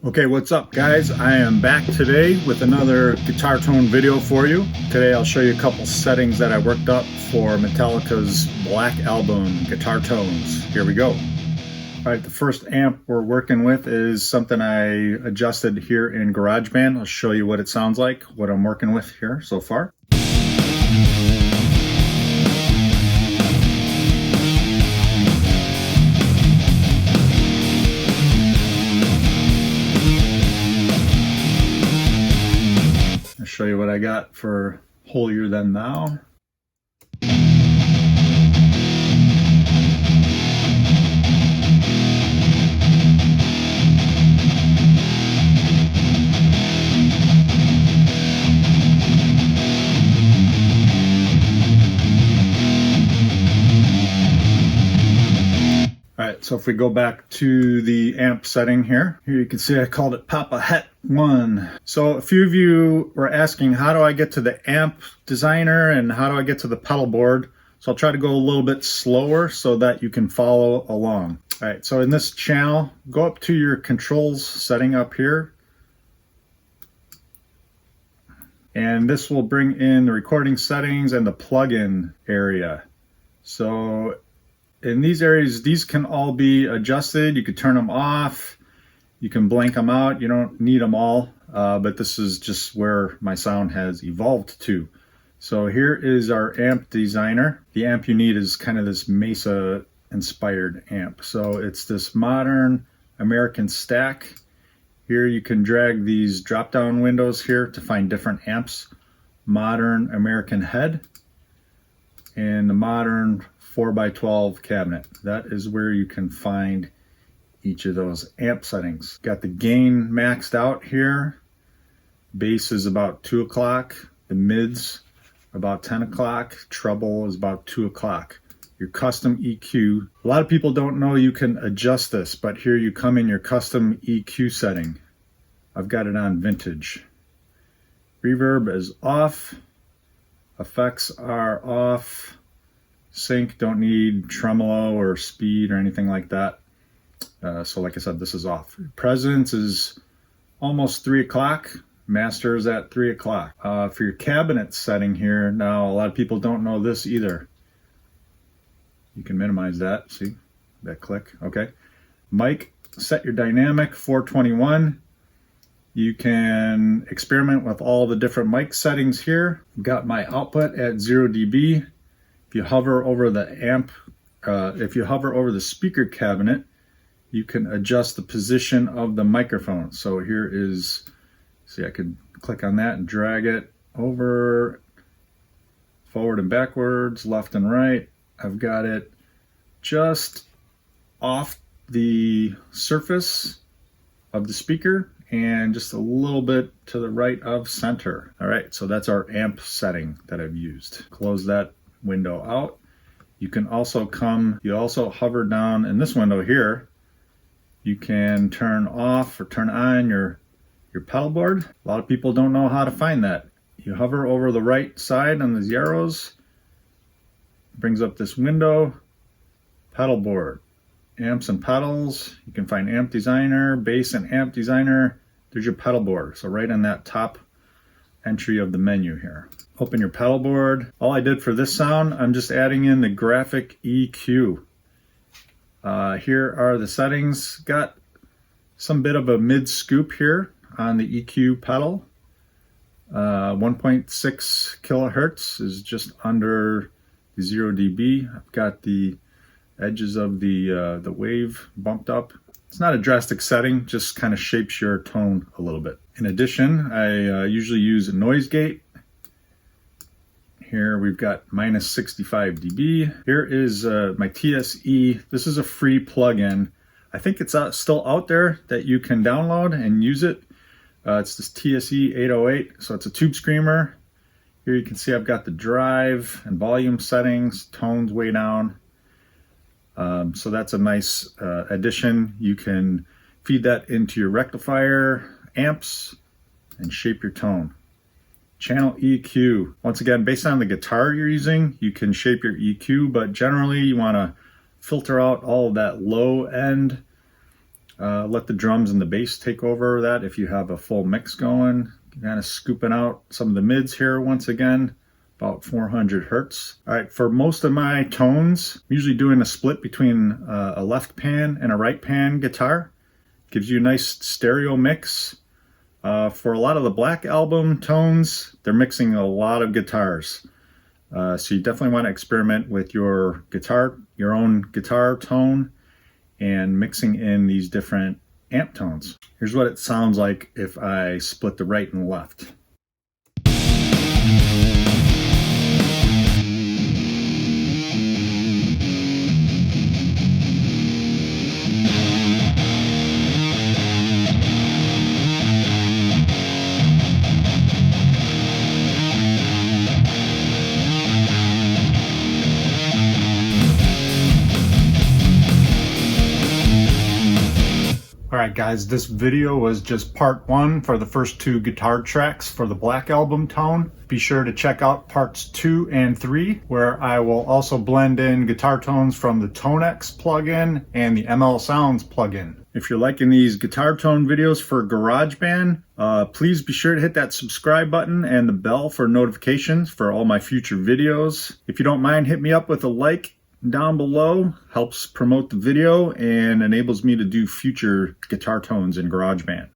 Okay, what's up guys? I am back today with another guitar tone video for you. Today I'll show you a couple settings that I worked up for Metallica's Black Album guitar tones. Here we go. Alright, the first amp we're working with is something I adjusted here in Garageband. I'll show you what it sounds like, what I'm working with here so far. Show you what I got for Holier Than Thou. Alright, so if we go back to the amp setting here you can see I called it Papa Het 1. So a few of you were asking, how do I get to the amp designer and how do I get to the pedal board? So I'll try to go a little bit slower so that you can follow along. Alright, so in this channel, go up to your controls setting up here. And this will bring in the recording settings and the plugin area. So in these areas, these can all be adjusted. You can turn them off. You can blank them out. You don't need them all, but this is just where my sound has evolved to. So here is our amp designer. The amp you need is kind of this Mesa inspired amp. So it's this modern American stack. Here you can drag these drop down windows here to find different amps. Modern American head and the modern 4x12 cabinet. That is where you can find each of those amp settings. Got the gain maxed out here. Bass is about 2 o'clock. The mids about 10 o'clock. Treble is about 2 o'clock. Your custom EQ. A lot of people don't know you can adjust this, but here you come in your custom EQ setting. I've got it on vintage. Reverb is off. Effects are off. Sync, don't need tremolo or speed or anything like that. So like I said, this is off. Presence is almost 3 o'clock. Master is at 3 o'clock. For your cabinet setting here, now a lot of people don't know this either. You can minimize that, see? That click, okay. Mic, set your dynamic 421. You can experiment with all the different mic settings here. Got my output at 0 dB. If you hover over the amp, if you hover over the speaker cabinet, you can adjust the position of the microphone. So here is, see, I could click on that and drag it over, forward and backwards, left and right. I've got it just off the surface of the speaker and just a little bit to the right of center. All right, so that's our amp setting that I've used. Close that window out. You can also you also hover down in this window here. You can turn off or turn on your pedal board. A lot of people don't know how to find that. You hover over the right side on the arrows, brings up this window, pedal board, amps and pedals. You can find amp designer, bass and amp designer. There's your pedal board. So right on that top entry of the menu here. Open your pedal board. All I did for this sound, I'm just adding in the graphic EQ. Here are the settings. Got some bit of a mid scoop here on the EQ pedal. 1.6 kilohertz is just under 0 dB. I've got the edges of the wave bumped up. It's not a drastic setting, just kind of shapes your tone a little bit. In addition, I usually use a noise gate. Here we've got minus 65 dB. Here is my TSE. This is a free plugin. I think it's still out there that you can download and use it. It's this TSE 808, so it's a tube screamer. Here you can see I've got the drive and volume settings, tones way down. So that's a nice addition. You can feed that into your rectifier, amps, and shape your tone. Channel EQ. Once again, based on the guitar you're using, you can shape your EQ, but generally you want to filter out all of that low end Let the drums and the bass take over that if you have a full mix going. Kind of scooping out some of the mids here once again, about 400 hertz. All right, for most of my tones, I'm usually doing a split between a left pan and a right pan guitar. Gives you a nice stereo mix. For a lot of the Black Album tones, they're mixing a lot of guitars. So you definitely want to experiment with your own guitar tone, and mixing in these different amp tones. Here's what it sounds like if I split the right and left. Alright guys, this video was just part 1 for the first 2 guitar tracks for the Black Album tone. Be sure to check out parts 2 and 3, where I will also blend in guitar tones from the Tonex plugin and the ML Sounds plugin. If you're liking these guitar tone videos for Garageband, please be sure to hit that subscribe button and the bell for notifications for all my future videos. If you don't mind, hit me up with a like down below. Helps promote the video and enables me to do future guitar tones in GarageBand.